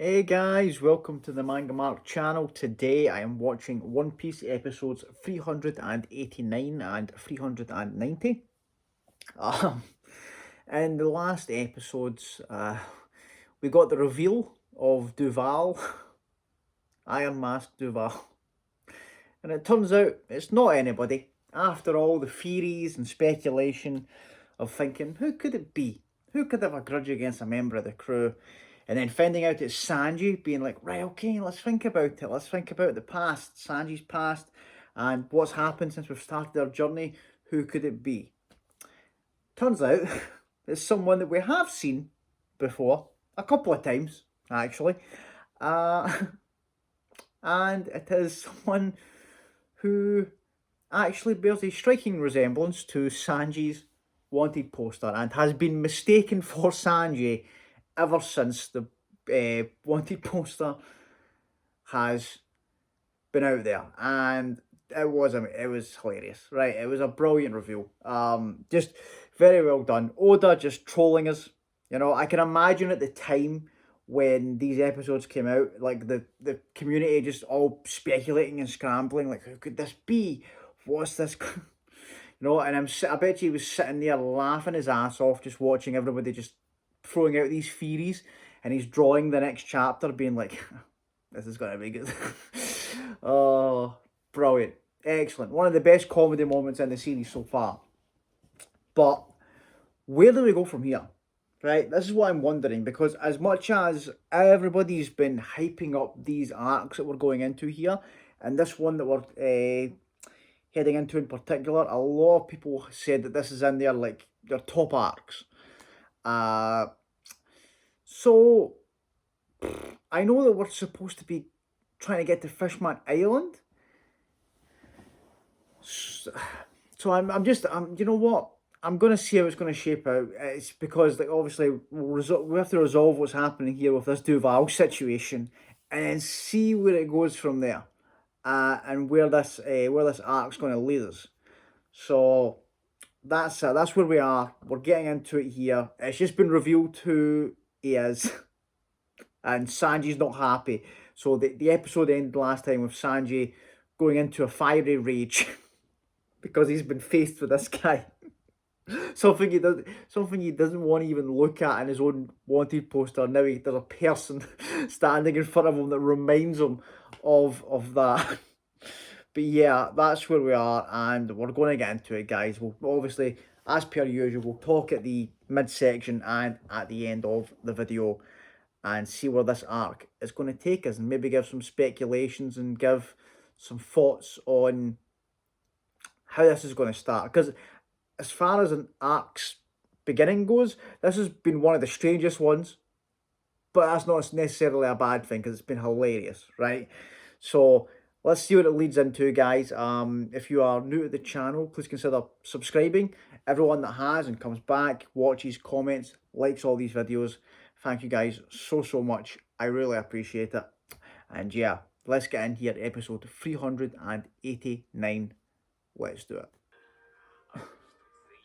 Hey guys, welcome to the MangaMark channel. Today I am watching One Piece episodes 389 and 390. Um, in the last episodes, we got the reveal of Duval, Iron Mask Duval. And it turns out it's not anybody. After all the theories and speculation of thinking, who could it be? Who could have a grudge against a member of the crew? And then finding out it's Sanji, being like, right, okay, let's think about it. Let's think about the past, Sanji's past, and what's happened since we've started our journey. Who could it be? Turns out it's someone that we have seen before, a couple of times, actually. Uh, and it is someone who actually bears a striking resemblance to Sanji's wanted poster and has been mistaken for Sanji ever since the wanted poster has been out there. And it was hilarious, right? It was a brilliant reveal. Just very well done. Oda just trolling us. You know, I can imagine at the time when these episodes came out, like the community just all speculating and scrambling, like who could this be? What's this? You know, and I bet he was sitting there laughing his ass off, just watching everybody just throwing out these theories, and he's drawing the next chapter, being like, "This is gonna be good." Oh, brilliant, excellent! One of the best comedy moments in the series so far. But where do we go from here? Right, this is what I'm wondering, because as much as everybody's been hyping up these arcs that we're going into here, and this one that we're heading into in particular, a lot of people said that this is in their top arcs. Uh, so I know that we're supposed to be trying to get to Fishman Island. So I'm you know what? I'm gonna see how it's gonna shape out. It's because like obviously we have to resolve what's happening here with this Duval situation, and then see where it goes from there, and where this arc's gonna lead us. So that's where we are. We're getting into it here. It's just been revealed who he is, and Sanji's not happy. So the episode ended last time with Sanji going into a fiery rage because he's been faced with this guy. Something he doesn't want to even look at in his own wanted poster. Now there's a person standing in front of him that reminds him of that. But yeah, that's where we are, and we're going to get into it, guys. We'll obviously, as per usual, we'll talk at the midsection and at the end of the video and see where this arc is going to take us, and maybe give some speculations and give some thoughts on how this is going to start. Because as far as an arc's beginning goes, this has been one of the strangest ones, but that's not necessarily a bad thing because it's been hilarious, right? So let's see what it leads into, guys. If you are new to the channel, please consider subscribing. Everyone that has and comes back, watches, comments, likes all these videos, thank you guys so much. I really appreciate it. And yeah, let's get in here, episode 389. Let's do it.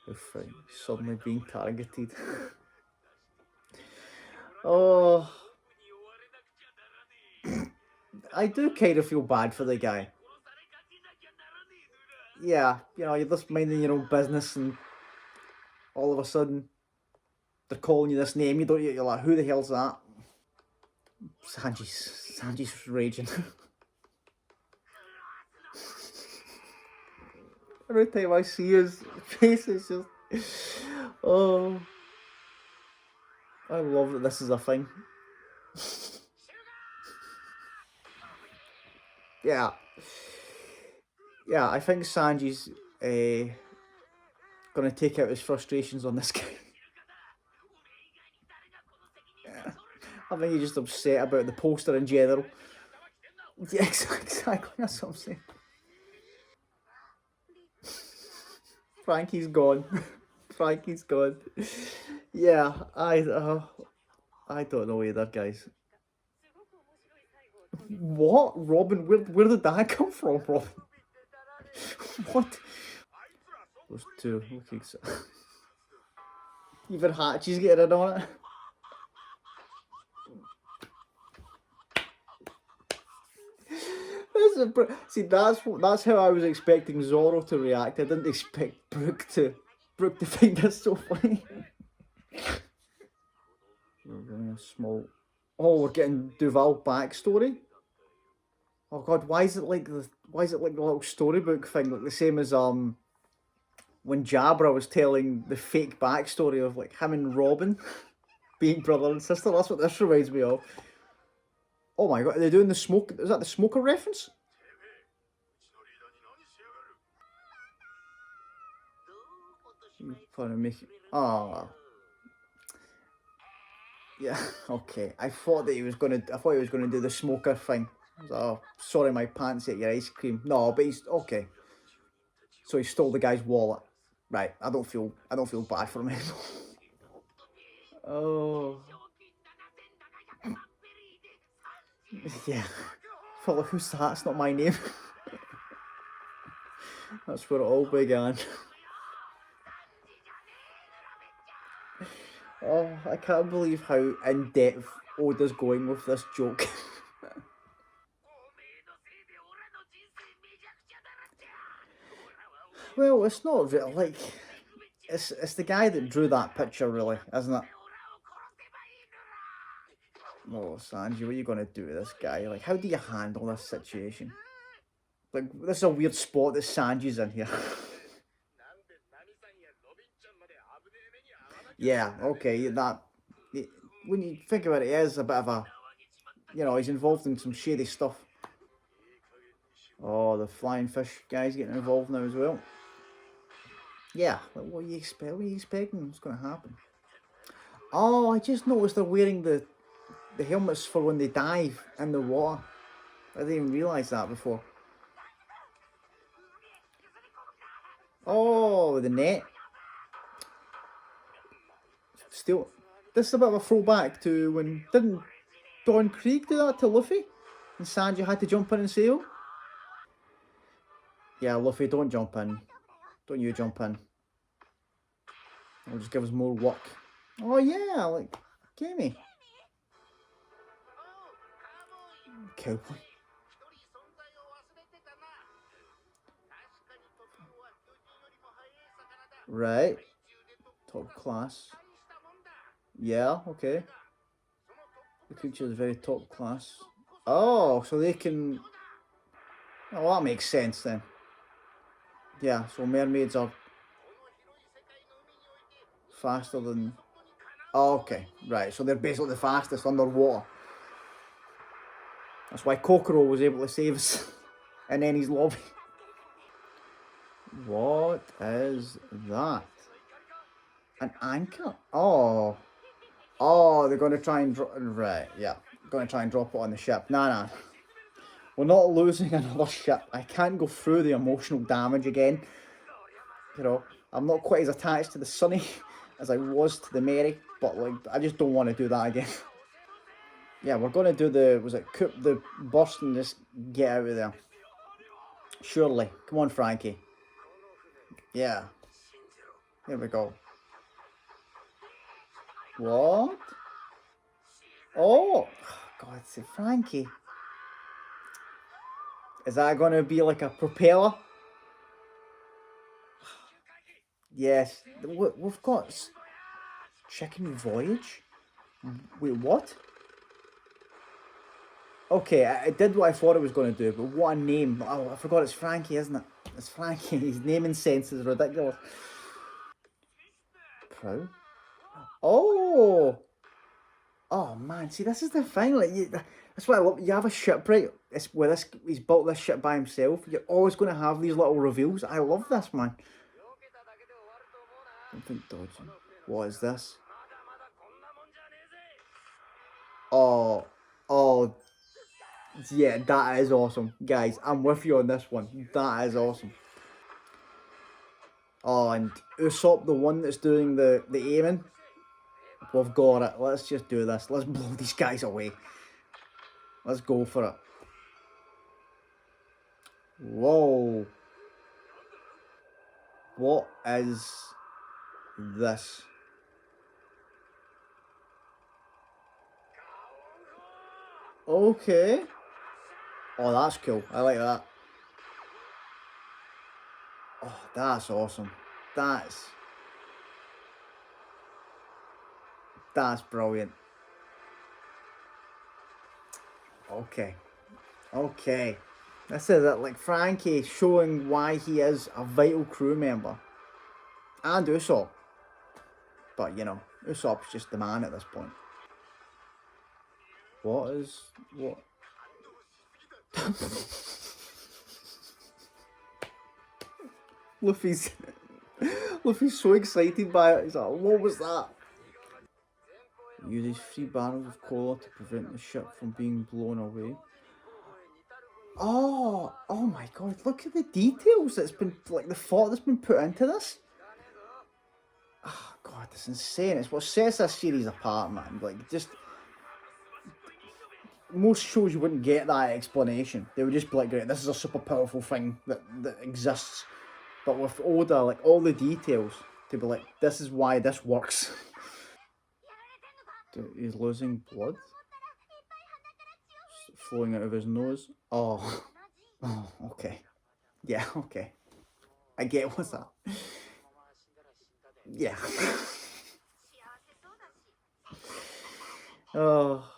If suddenly being targeted. Oh, I do kind of feel bad for the guy. Yeah, you know, you're just minding your own business, and all of a sudden they're calling you this name. You're like, who the hell's that? Sanji's raging. Every time I see his face, it's just, oh, I love that this is a thing. Yeah, I think Sanji's gonna take out his frustrations on this guy. Yeah. I think he's just upset about the poster in general. Yeah, exactly. That's what I'm saying. Frankie's gone. Frankie's gone. Yeah, I don't know either, guys. What? Robin? Where did that come from, Robin? What? Those two looking so... Even Hatchie's getting in on it. See, that's how I was expecting Zoro to react. I didn't expect Brooke to find this so funny. We're getting a small. Oh, we're getting Duval backstory. Oh God, why is it like the little storybook thing, like the same as when Jabra was telling the fake backstory of like him and Robin being brother and sister. That's what this reminds me of. Oh my God, are they doing the smoke? Is that the smoker reference? Trying to make it. Oh. Yeah, okay. I thought he was gonna do the smoker thing. Oh, sorry, my pants ate your ice cream. No, but he's okay. So he stole the guy's wallet. Right. I don't feel bad for him anymore. Oh. Yeah. Well, who's that? It's not my name. That's where it all began. Oh, I can't believe how in depth Oda's going with this joke. Well, it's not really like it's the guy that drew that picture, really, isn't it? Oh, Sanji, what are you gonna do with this guy? Like, how do you handle this situation? Like, this is a weird spot that Sanji's in here. Yeah, okay, when you think about it, he is a bit of a, he's involved in some shady stuff. Oh, the flying fish guy's getting involved now as well. Yeah, like, what are you expecting? What's going to happen? Oh, I just noticed they're wearing the helmets for when they dive in the water. I didn't even realise that before. Oh, the net. Still, this is a bit of a throwback to when, didn't Don Krieg do that to Luffy? And Sanji had to jump in and sail? Yeah, Luffy, don't jump in. Don't you jump in. It'll just give us more work. Oh yeah, like, Gamey. Cowboy. Right. Top class. Yeah, okay. The creature is very top class. Oh, so they can... Oh, that makes sense then. Yeah, so mermaids are faster than... Oh, okay, right. So they're basically the fastest underwater. That's why Kokoro was able to save us in Eni's lobby. What is that? An anchor? Oh. Oh, they're going to try and drop... Right, yeah. Going to try and drop it on the ship. Nah. We're not losing another ship. I can't go through the emotional damage again. I'm not quite as attached to the Sunny as I was to the Mary, but like, I just don't want to do that again. Yeah, we're going to do the burst and just get out of there. Surely. Come on, Frankie. Yeah. Here we go. What? Oh! God, say Frankie. Is that going to be like a propeller? Yes. We've got Chicken Voyage? Wait, what? Okay, I did what I thought it was going to do, but what a name. Oh, I forgot it's Frankie, isn't it? It's Frankie. His naming sense is ridiculous. Proud? Oh! Oh, man. See, this is the thing. Like, that's what I love. You have a shipwright. It's where he's built this ship by himself. You're always going to have these little reveals. I love this, man. Something dodgy. What is this? Oh. Yeah, that is awesome. Guys, I'm with you on this one. That is awesome. Oh, and Usopp, the one that's doing the aiming. We've got it. Let's just do this. Let's blow these guys away. Let's go for it. Whoa. What is this? Okay. Oh, that's cool. I like that. Oh, that's awesome. That's brilliant. Okay. Okay. This is it. Like Frankie showing why he is a vital crew member. And Usopp. But you know, Usopp's just the man at this point. What? Luffy's Luffy's so excited by it. He's like, what was that? Uses 3 barrels of cola to prevent the ship from being blown away. Oh my god, look at the details that's been, like, the thought that's been put into this. Oh god, it's insane. It's what sets this series apart, man. Like, just, most shows you wouldn't get that explanation. They would just be like, great, this is a super powerful thing that exists. But with Oda, like, all the details to be like, this is why this works. He's losing blood flowing out of his nose. Oh, okay. Yeah, okay. I get what's that. Yeah. Oh.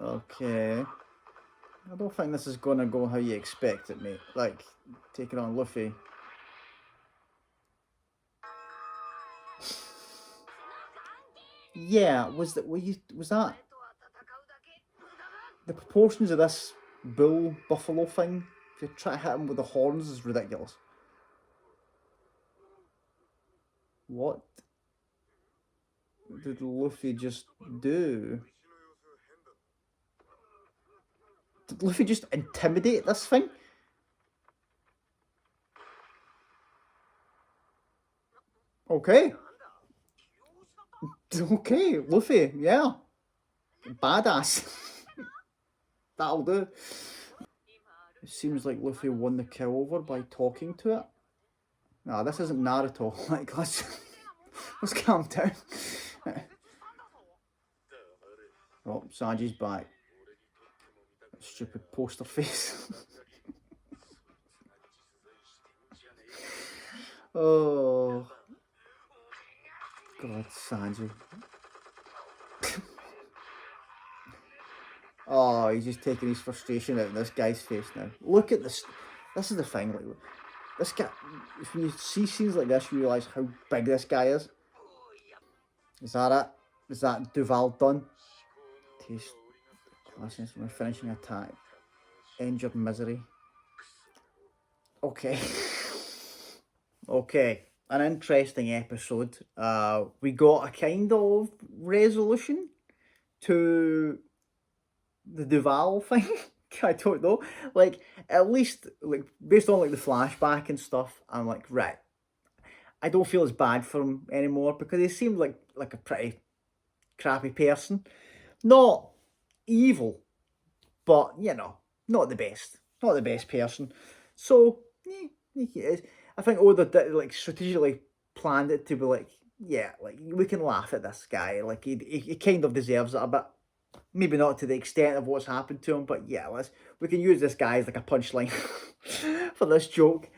Okay. I don't think this is gonna go how you expect it, mate. Like, taking on Luffy. Yeah, was that the proportions of this buffalo thing? If you try to hit him with the horns, is ridiculous. What did Luffy just do? Did Luffy just intimidate this thing? Okay. Okay, Luffy, yeah. Badass. That'll do. It seems like Luffy won the kill over by talking to it. Nah, this isn't Naruto. Like, let's calm down. Oh, Sanji's back. Stupid poster face. Oh. God, Sanji. Oh, he's just taking his frustration out of this guy's face now. Look at this. This is the thing. Like, this guy, when you see scenes like this, you realise how big this guy is. Is that it? Is that Duval done? Taste classes when finishing attack. Injured misery. Okay. Okay. An interesting episode. We got a kind of resolution to the Duval thing. I don't know. Like, at least, like, based on, like, the flashback and stuff, I'm like, right, I don't feel as bad for him anymore, because he seemed like a pretty crappy person. Not evil, but, you know, not the best. Not the best person. So, I think Oda did, like, strategically planned it to be like, yeah, like, we can laugh at this guy. Like, he kind of deserves it a bit. Maybe not to the extent of what's happened to him, but yeah, we can use this guy as like a punchline for this joke.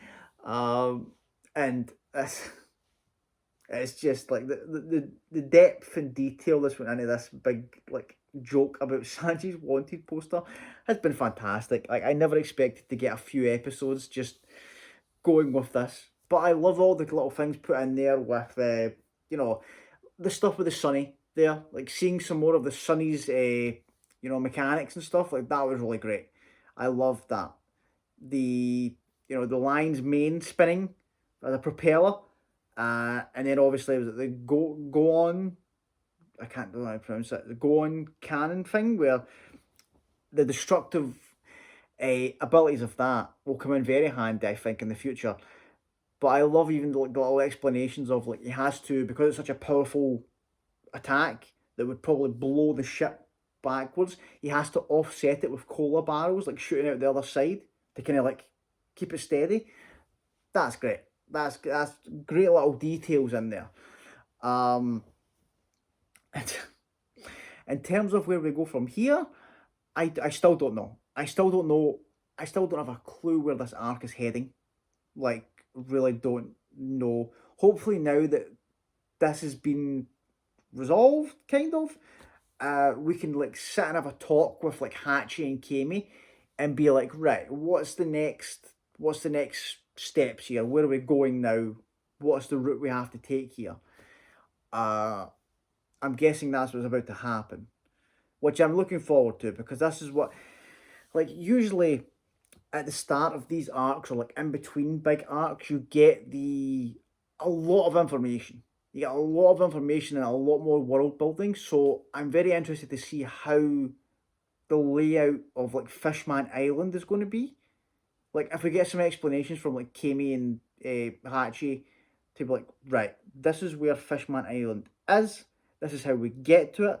And it's just like the depth and detail that's went into this big, like, joke about Sanji's wanted poster has been fantastic. Like, I never expected to get a few episodes just going with this, but I love all the little things put in there with you know, the stuff with the Sunny there, like seeing some more of the Sunny's you know, mechanics and stuff, like, that was really great. I loved that. The, you know, the line's main spinning, the propeller, and then obviously it was the go on. I can't know how to pronounce it. The go on cannon thing, where the destructive abilities of that will come in very handy, I think, in the future. But I love even the little explanations of, like, he has to, because it's such a powerful attack that would probably blow the ship backwards, he has to offset it with cola barrels, like shooting out the other side to kind of, like, keep it steady. That's great. That's great little details in there. And in terms of where we go from here, I still don't know. I still don't know. I still don't have a clue where this arc is heading. Like, really don't know. Hopefully now that this has been resolved, kind of, we can like sit and have a talk with like Hachi and Kami and be like, right, what's the next steps here? Where are we going now? What's the route we have to take here? Uh I'm guessing that's what's about to happen. Which I'm looking forward to because this is what like usually at the start of these arcs or like in between big arcs, you get the a lot of information. You get a lot of information and a lot more world building. So I'm very interested to see how the layout of like Fishman Island is going to be. Like if we get some explanations from like Kami and Hachi to be like, right, this is where Fishman Island is. This is how we get to it.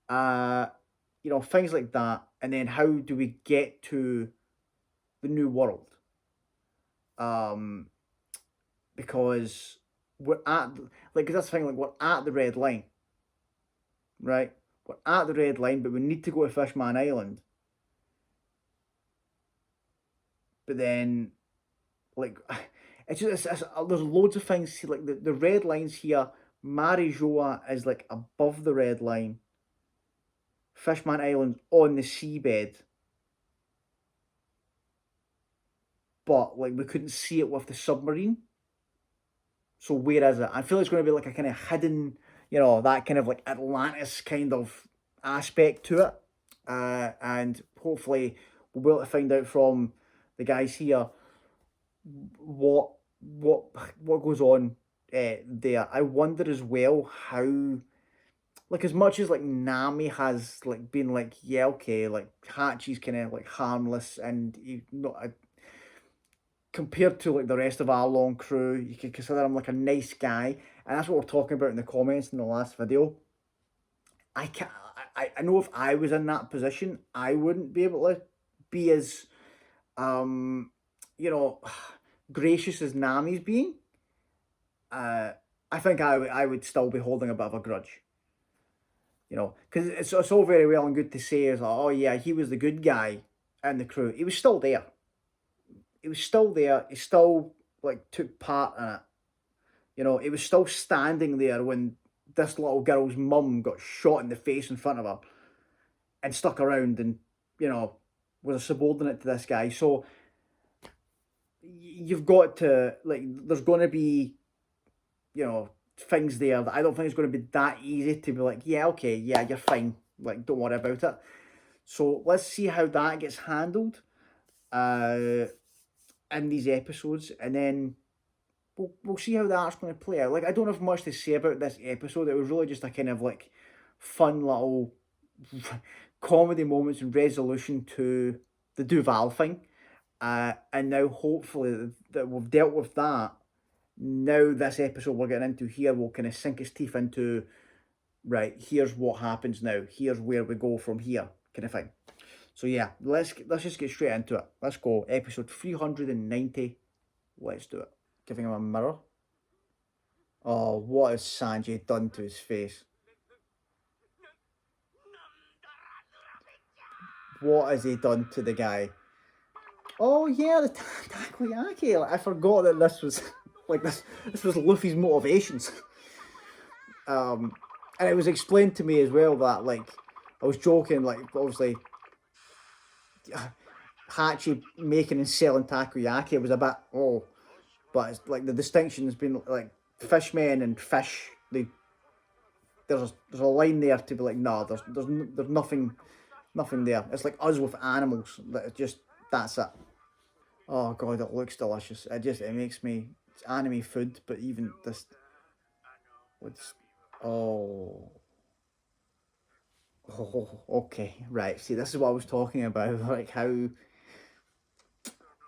Uh, things like that. And then how do we get to the new world? Um, because we're at like 'cause that's the thing. Like we're at the red line, right? We're at the red line, but we need to go to Fishman Island. But then, like, there's loads of things. Like the red lines here. Marijoa is like above the red line. Fishman Island on the seabed, but like we couldn't see it with the submarine. So where is it? I feel it's going to be like a kind of hidden, that kind of like Atlantis kind of aspect to it. And hopefully we'll be able to find out from the guys here what what goes on there. I wonder as well how like as much as like Nami has like been like yeah okay like Hachi's kind of like harmless and you not compared to like the rest of our long crew, you could consider him like a nice guy, and that's what we're talking about in the comments in the last video. I can't. I know if I was in that position, I wouldn't be able to be as um, you know, gracious as Nami's being. Uh, I think I would still be holding a bit of a grudge. Because it's all very well and good to say is like, oh yeah, he was the good guy in the crew. He was still there. He was still there. He still like took part in it. He was still standing there when this little girl's mum got shot in the face in front of her and stuck around and, was a subordinate to this guy. So you've got to, like, there's going to be, things there that I don't think it's going to be that easy to be like, yeah, okay, yeah, you're fine. Like, don't worry about it. So let's see how that gets handled in these episodes. And then we'll see how that's going to play out. Like, I don't have much to say about this episode. It was really just a kind of like fun little comedy moments and resolution to the Duval thing. And now hopefully that we've dealt with that. Now this episode we're getting into here will kind of sink its teeth into, right, here's what happens now. Here's where we go from here, kind of thing. So yeah, let's just get straight into it. Let's go. Episode 390. Let's do it. Giving him a mirror. Oh, what has Sanji done to his face? What has he done to the guy? Oh yeah, the takoyaki. Like, I forgot that this was like this was Luffy's motivations. And it was explained to me as well that like I was joking, like obviously Hachi making and selling takoyaki was a bit but it's like the distinction has been like fishmen and fish. There's a line there to be like no, there's nothing there. It's like us with animals. That it's just that's it. Oh god, it looks delicious. It makes me it's anime food, but even this what's oh oh okay right. See, this is what I was talking about. Like how's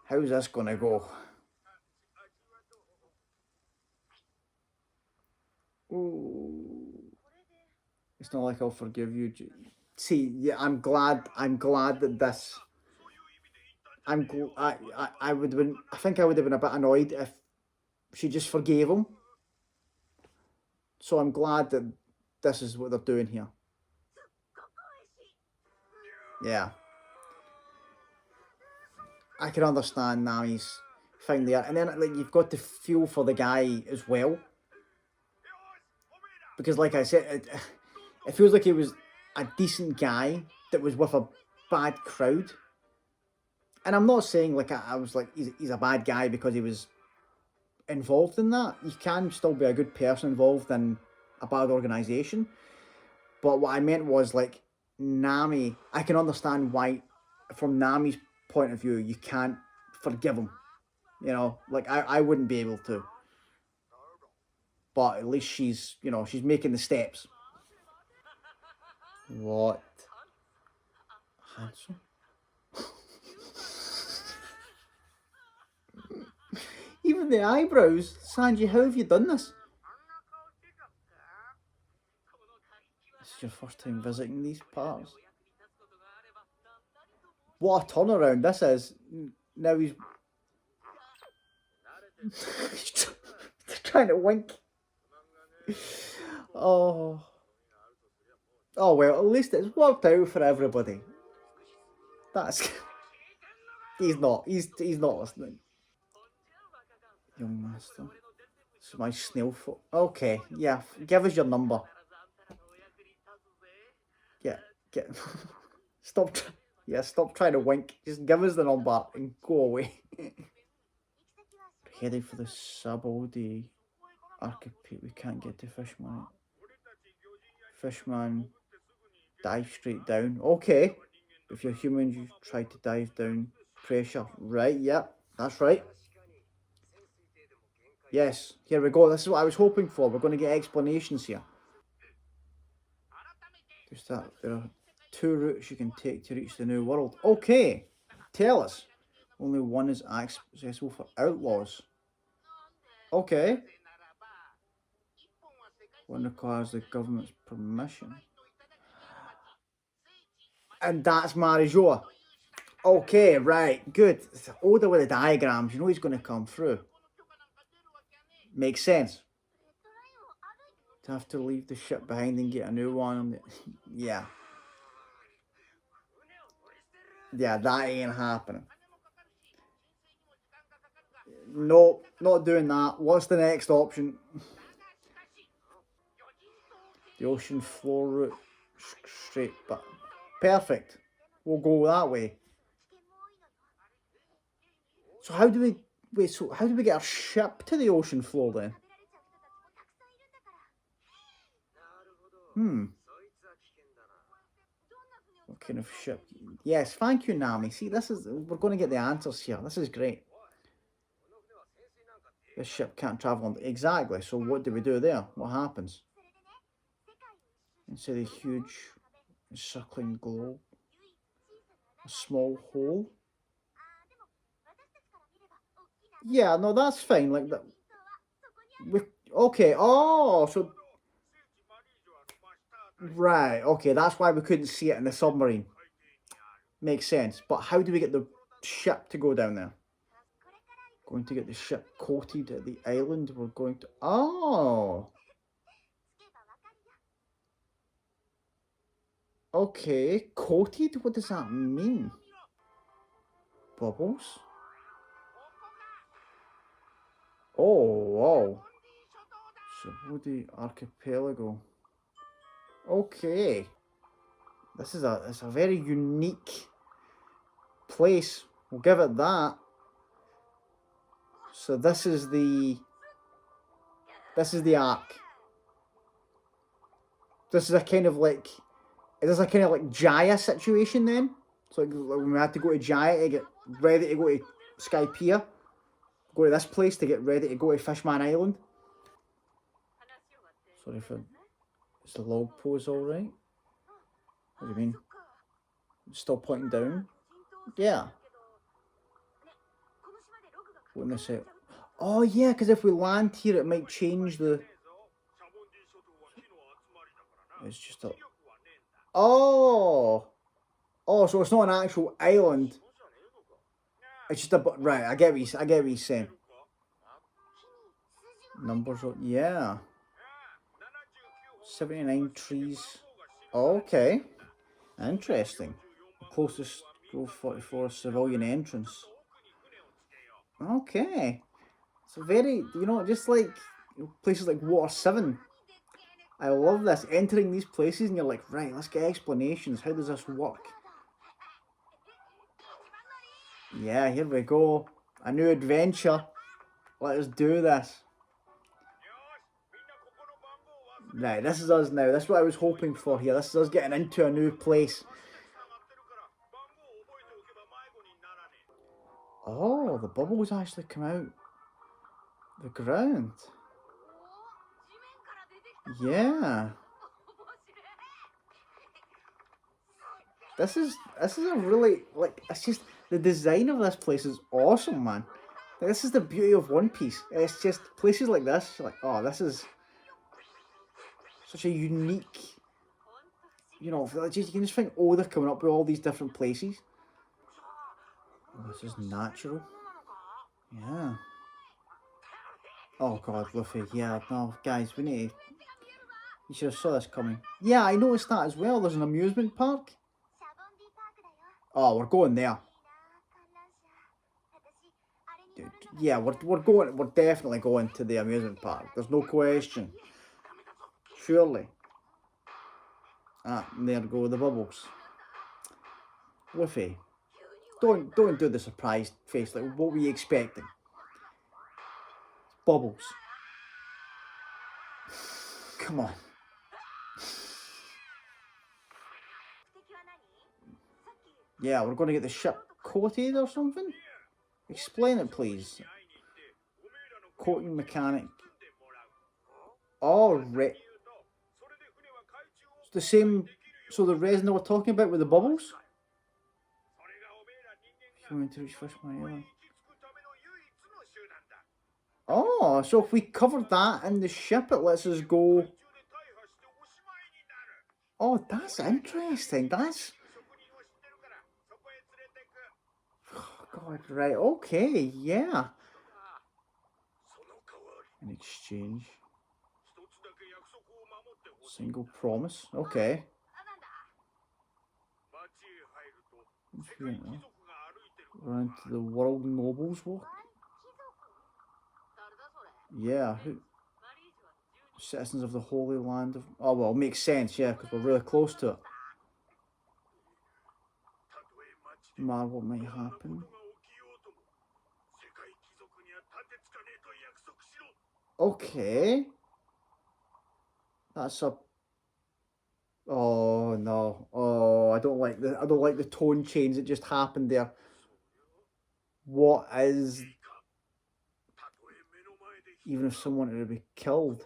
this gonna go? Ooh, it's not like I'll forgive you. See, yeah, I'm glad that this. I would have been. I think I would have been a bit annoyed if she just forgave him. So I'm glad that this is what they're doing here. Yeah. I can understand Nami's thing there. And then like you've got to feel for the guy as well. Because like I said, it feels like he was a decent guy that was with a bad crowd. And I'm not saying like I was like he's a bad guy because he was involved in that. You can still be a good person involved in a bad organisation. But what I meant was like Nami, I can understand why from Nami's point of view you can't forgive him. You know, like I wouldn't be able to. But at least she's, you know, she's making the steps. What? Handsome? Even the eyebrows. Sanji, how have you done this? This is your first time visiting these parts. What a turnaround this is. Now he's trying to wink. Oh. Oh well, at least it's worked out for everybody. That's he's not listening. Young master. This is my snail foot. Okay, yeah, give us your number. Yeah, get stop. Stop trying to wink. Just give us the number and go away. Heading for the Sabaody Archipelago. We can't get to Fishman. Fishman, dive straight down. Okay. If you're human, you try to dive down. Pressure. Right, yeah, that's right. Yes, here we go. This is what I was hoping for. We're going to get explanations here. Just that there are 2 routes you can take to reach the new world. Okay, tell us. Only one is accessible for outlaws. Okay. One requires the government's permission. And that's Marijoa. Okay, right, good. Order with the diagrams. You know he's going to come through. Makes sense. To have to leave the ship behind and get a new one. Yeah. Yeah, that ain't happening. No, not doing that. What's the next option? The ocean floor route. Straight, but perfect. We'll go that way. So how do we wait? So how do we get our ship to the ocean floor then? What kind of ship? Yes, thank you, Nami. See, we're going to get the answers here. This is great. This ship can't travel on exactly. So what do we do there? What happens? Inside a huge encircling globe, a small hole. Yeah, no, that's fine. Like that. Okay. Oh, so right. Okay, that's why we couldn't see it in the submarine. Makes sense. But how do we get the ship to go down there? Going to get the ship coated at the island. We're going to. Oh. Okay, coated? What does that mean? Bubbles? Oh, wow. Sabaody Archipelago. Okay. It's a very unique place. We'll give it that. So this is the arc. This is a kind of like, is this a kind of like Jaya situation then? So like when we had to go to Jaya to get ready to go to Sky Pier, go to this place to get ready to go to Fishman Island. Sorry for, is the log pose alright? What do you mean? Still pointing down? Yeah. Wouldn't I say? Oh yeah, because if we land here, it might change the. It's just a. Oh. Oh, so it's not an actual island. It's just a. Right, I get what you're saying. Numbers, yeah. 79 trees. Okay. Interesting. The closest Grove 44 civilian entrance. Okay. It's a very, just like places like Water 7. I love this. Entering these places and you're like, right, let's get explanations. How does this work? Yeah, here we go. A new adventure. Let us do this. Right, this is us now. This is what I was hoping for here. This is us getting into a new place. Oh, the bubbles actually come out the ground. Yeah. This is a really, like, it's just, the design of this place is awesome, man. Like, this is the beauty of One Piece. It's just places like this, you're like, oh, this is such a unique, you can just think, oh, they're coming up with all these different places. Oh, this is natural. Yeah. Oh god, Luffy, yeah, no, guys, we need to... You should have saw this coming. Yeah, I noticed that as well. There's an amusement park. Oh, we're going there. Dude, yeah, we're definitely going to the amusement park. There's no question. Surely. Ah, there go the bubbles. Luffy, don't do the surprised face. Like, what were you expecting? Bubbles. Come on. Yeah, we're going to get the ship coated or something? Explain it, please. Coating mechanic. Oh, right. It's the same, so the resin that we're talking about with the bubbles? Going to reach Fishman Island. Oh, so if we cover that in the ship, it lets us go... Oh, that's interesting. That's... Oh, God, right, okay, yeah. In exchange. Single promise, okay. Run to the World Nobles Walk. Yeah, who? Citizens of the Holy Land of... Oh, well, makes sense, yeah, because we're really close to it. No matter what might happen. Okay. That's a... Oh, no. Oh, I don't like the tone change that just happened there. What is... Even if someone wanted to be killed.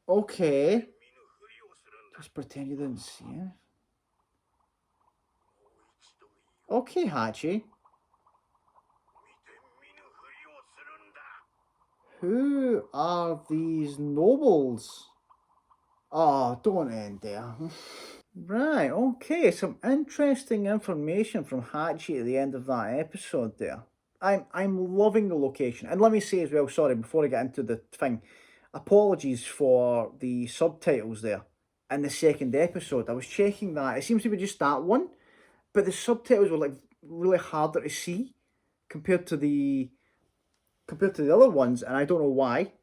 Okay. Just pretend you didn't see it. Okay, Hachi. Who are these nobles? Oh, don't end there. Right, okay, some interesting information from Hachi at the end of that episode there. I'm loving the location. And let me say as well, sorry, before I get into the thing, apologies for the subtitles there in the second episode. I was checking that. It seems to be just that one, but the subtitles were like really harder to see compared to the other ones, and I don't know why.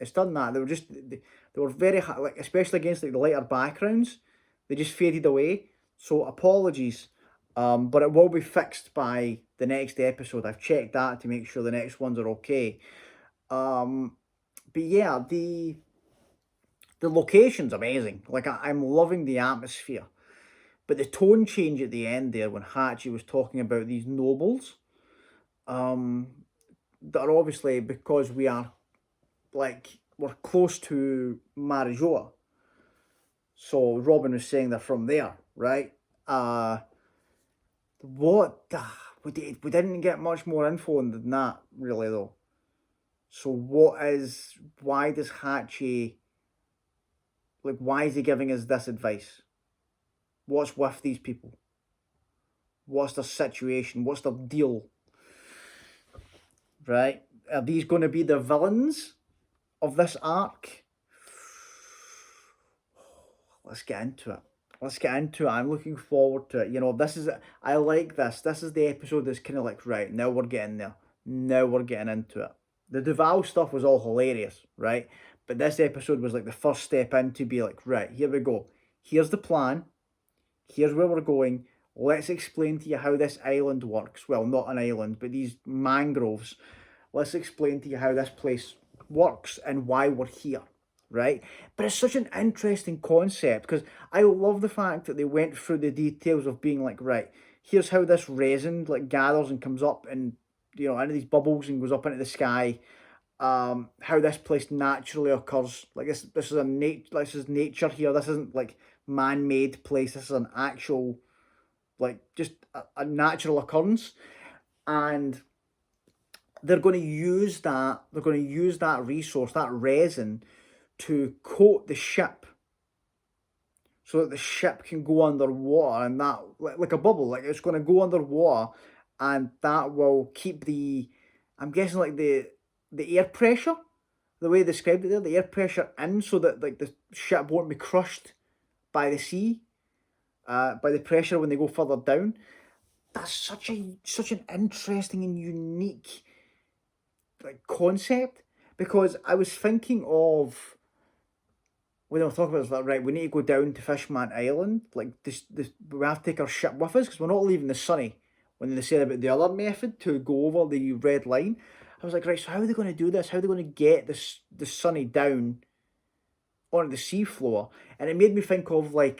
It's done that. They were very hard, like, especially against like the lighter backgrounds. They just faded away. So apologies. But it will be fixed by the next episode. I've checked that to make sure the next ones are okay. But yeah, the location's amazing. Like, I'm loving the atmosphere. But the tone change at the end there when Hachi was talking about these nobles, that are obviously, because we're close to Marijoa. So Robin was saying they're from there, right? We didn't get much more info than that, really, though. So why does Hachi, like, why is he giving us this advice? What's with these people? What's their situation? What's their deal? Right? Are these going to be the villains of this arc? Let's get into it. let's get into it. I'm looking forward to it. I like this. This is the episode that's kind of like, right, now we're getting there. Now we're getting into it. The Duval stuff was all hilarious, right? But this episode was like the first step in to be like, right, here we go. Here's the plan. Here's where we're going. Let's explain to you how this island works. Well, not an island, but these mangroves. Let's explain to you how this place works and why we're here, right? But it's such an interesting concept because I love the fact that they went through the details of being like, right, here's how this resin like gathers and comes up and into these bubbles and goes up into the sky. How this place naturally occurs. Like this is this is nature here. This isn't like man-made place. This is an actual like just a natural occurrence, and they're going to use that. They're going to use that resource, that resin, to coat the ship, so that the ship can go underwater, and that like a bubble, like it's going to go underwater, and that will keep the, I'm guessing like the air pressure, the way they described it there, the air pressure in, so that like the ship won't be crushed by the sea, by the pressure when they go further down. That's such an interesting and unique like concept, because I was thinking of when I was talking about this, like, right, we need to go down to Fishman Island, like this we have to take our ship with us because we're not leaving the Sunny. When they said about the other method to go over the red line, I was like, right, so how are they going to do this? How are they going to get the Sunny down onto the seafloor? And it made me think of like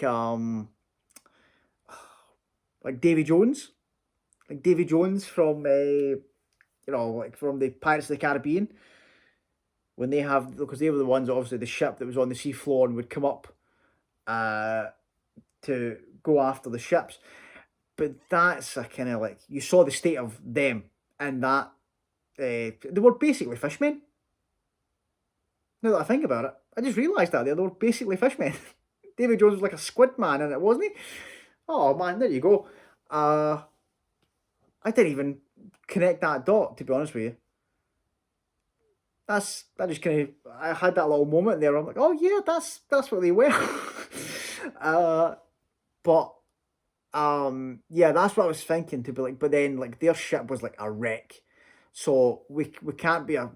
Davy Jones, from like from the Pirates of the Caribbean, when they have, because they were the ones, obviously the ship that was on the seafloor and would come up to go after the ships. But that's a kind of like, you saw the state of them, and that they were basically fishmen. Now that I think about it, I just realised that they were basically fishmen. David Jones was like a squid man in it, wasn't he? Oh man, there you go. I didn't even connect that dot, to be honest with you. That just kind of, I had that little moment there. I'm like, oh yeah, that's what they were. uh, but yeah, that's what I was thinking, to be like. But then like their ship was like a wreck, so we can't be a.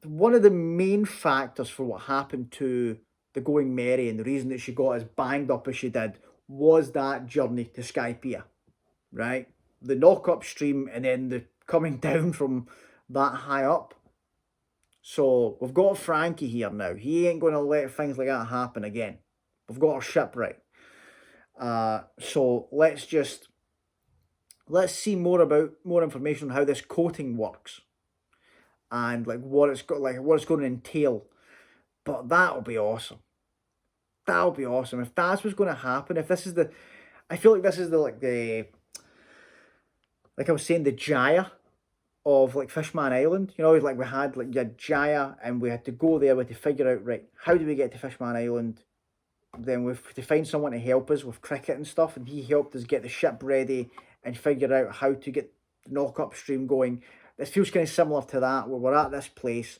One of the main factors for what happened to the Going Merry and the reason that she got as banged up as she did was that journey to Skypiea, right? The knock upstream and then the coming down from that high up. So we've got Frankie here now. He ain't going to let things like that happen again. We've got our ship right. So let's see more information on how this coating works, and like what it's going to entail. But that'll be awesome. That'll be awesome if that's what's going to happen. If this is the, I feel like this is the like I was saying, the Jaya of like Fishman Island. Like we had like Jaya, and we had to go there. We had to figure out, right, how do we get to Fishman Island? Then we have to find someone to help us with cricket and stuff, and he helped us get the ship ready and figure out how to get the knock upstream going. This feels kind of similar to that, where we're at this place.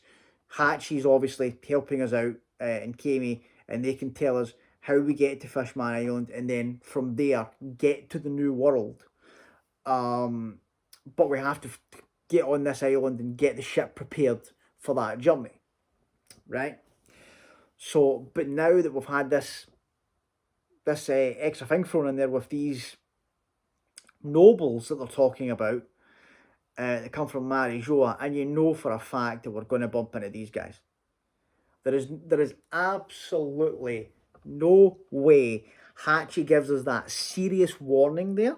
Hachi's obviously helping us out, and Kami, and they can tell us how we get to Fishman Island, and then from there get to the new world. But we have to get on this island and get the ship prepared for that journey, right? So, but now that we've had this extra thing thrown in there with these nobles that they're talking about, that come from Marijoa, and you know for a fact that we're going to bump into these guys. There is absolutely no way Hachi gives us that serious warning there,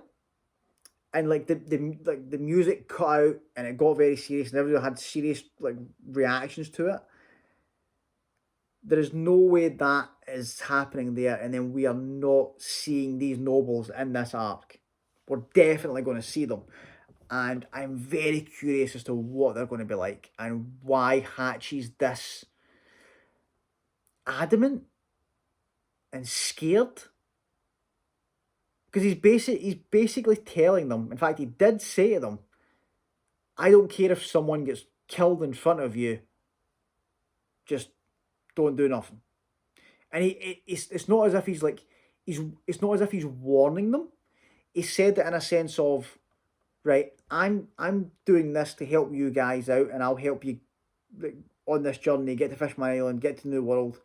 and like the music cut out and it got very serious and everybody had serious like reactions to it. There is no way that is happening there, and then we are not seeing these nobles in this arc. We're definitely going to see them, and I'm very curious as to what they're going to be like and why Hachi's this adamant and scared. Because he's basically telling them, in fact, he did say to them, I don't care if someone gets killed in front of you, just don't do nothing. And it's not as if he's like, it's not as if he's warning them. He said it in a sense of, right, I'm doing this to help you guys out, and I'll help you like, on this journey, get to Fishman Island, get to the New World,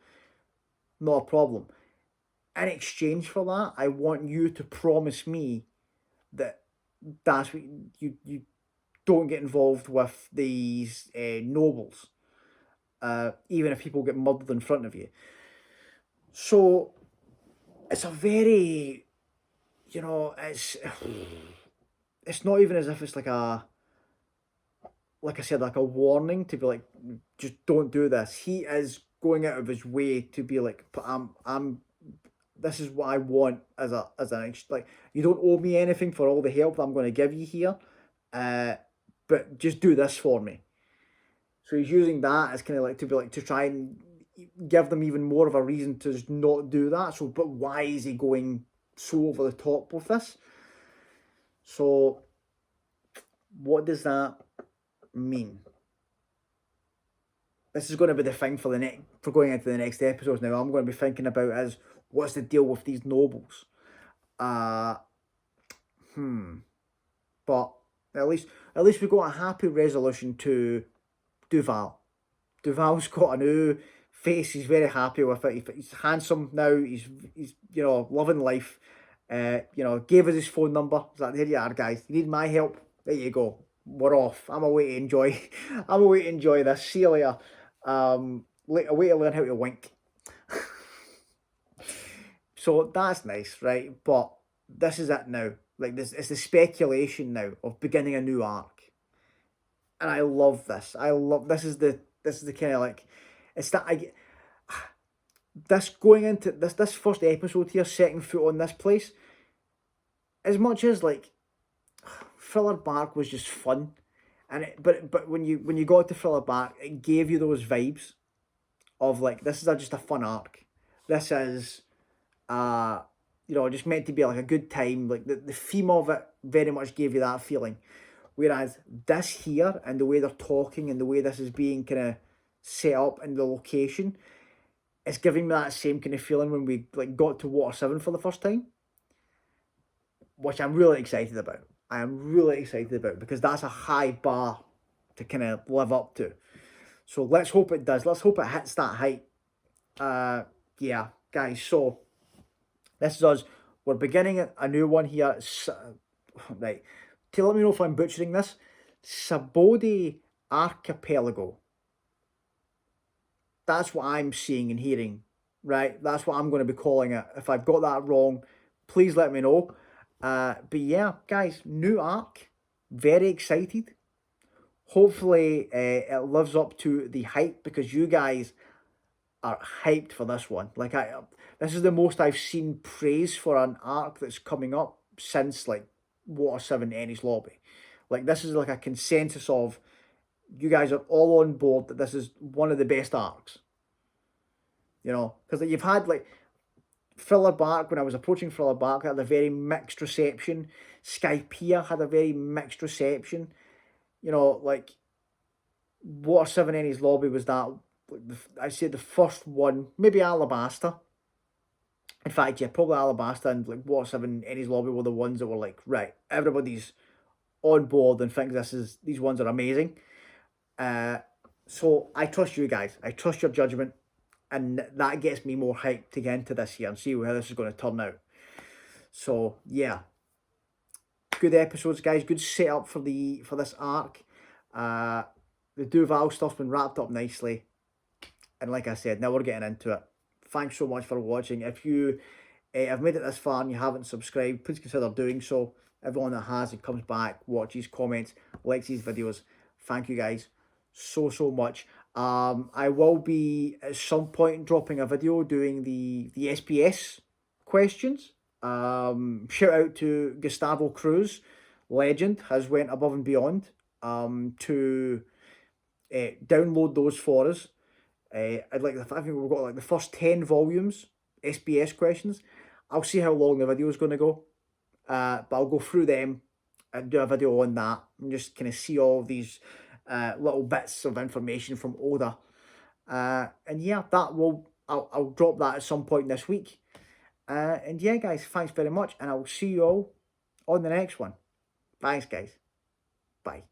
not a problem. In exchange for that, I want you to promise me that that's what you don't get involved with these nobles, even if people get murdered in front of you. So it's a very, it's not even as if it's like I said, like a warning to be like, just don't do this. He is going out of his way to be like, but this is what I want as an like, you don't owe me anything for all the help that I'm going to give you here, but just do this for me. So he's using that as kind of like to be like to try and give them even more of a reason to just not do that. So, but why is he going so over the top with this? So, what does that mean? This is going to be the thing for for going into the next episodes. Now, I'm going to be thinking about is what's the deal with these nobles? But at least we got a happy resolution to Duval. Duval's got a new face. He's very happy with it. He's handsome now. He's loving life. Gave us his phone number. He's like, here you are, guys. You need my help? There you go. We're off. I'm away to enjoy. I'm away to enjoy this. See you later. Away to learn how to wink. So that's nice, right? But this is it now. Like this, it's the speculation now of beginning a new arc, and I love this. This is the kind of like, it's that this going into this first episode here, setting foot on this place. As much as like Thriller Bark was just fun, and but when you got to Thriller Bark, it gave you those vibes of like, this is just a fun arc. This is just meant to be like a good time. Like the theme of it very much gave you that feeling. Whereas this here, and the way they're talking and the way this is being kind of set up and the location, it's giving me that same kind of feeling when we like got to Water 7 for the first time, which I'm really excited about. I am really excited about, because that's a high bar to kind of live up to. So let's hope it does. Let's hope it hits that height. Yeah, guys. So this is us. We're beginning a new one here. Right. Let me know if I'm butchering this. Sabaody Archipelago. That's what I'm seeing and hearing, right? That's what I'm going to be calling it. If I've got that wrong, please let me know. But yeah, guys, new arc. Very excited. Hopefully it lives up to the hype, because you guys are hyped for this one. Like this is the most I've seen praise for an arc that's coming up since like Water 7 Enies Lobby. Like this is like a consensus of you guys are all on board that this is one of the best arcs. Because like, you've had like Thriller Bark, when I was approaching Thriller Bark, had a very mixed reception. Skypiea had a very mixed reception. Like Water 7 Enies Lobby was that, I'd say the first one, maybe Alabasta. In fact, yeah, probably Alabasta and like Water 7 Enies Lobby were the ones that were like, right, everybody's on board and thinks these ones are amazing. So I trust you guys. I trust your judgment, and that gets me more hyped to get into this year and see how this is going to turn out. So yeah, good episodes, guys. Good setup for this arc. The Duval stuff's been wrapped up nicely, and like I said, now we're getting into it. Thanks so much for watching. If you have made it this far and you haven't subscribed, please consider doing so. Everyone that has and comes back, watches, comments, likes these videos, thank you guys so much. I will be at some point dropping a video doing the SPS questions. Shout out to Gustavo Cruz, legend, has went above and beyond to download those for us. I think we've got like the first 10 volumes SBS questions. I'll see how long the video is going to go, but I'll go through them and do a video on that and just kind of see all these little bits of information from Oda. And yeah, that will I'll drop that at some point this week. And yeah, guys, thanks very much, and I'll see you all on the next one. Thanks, guys. Bye.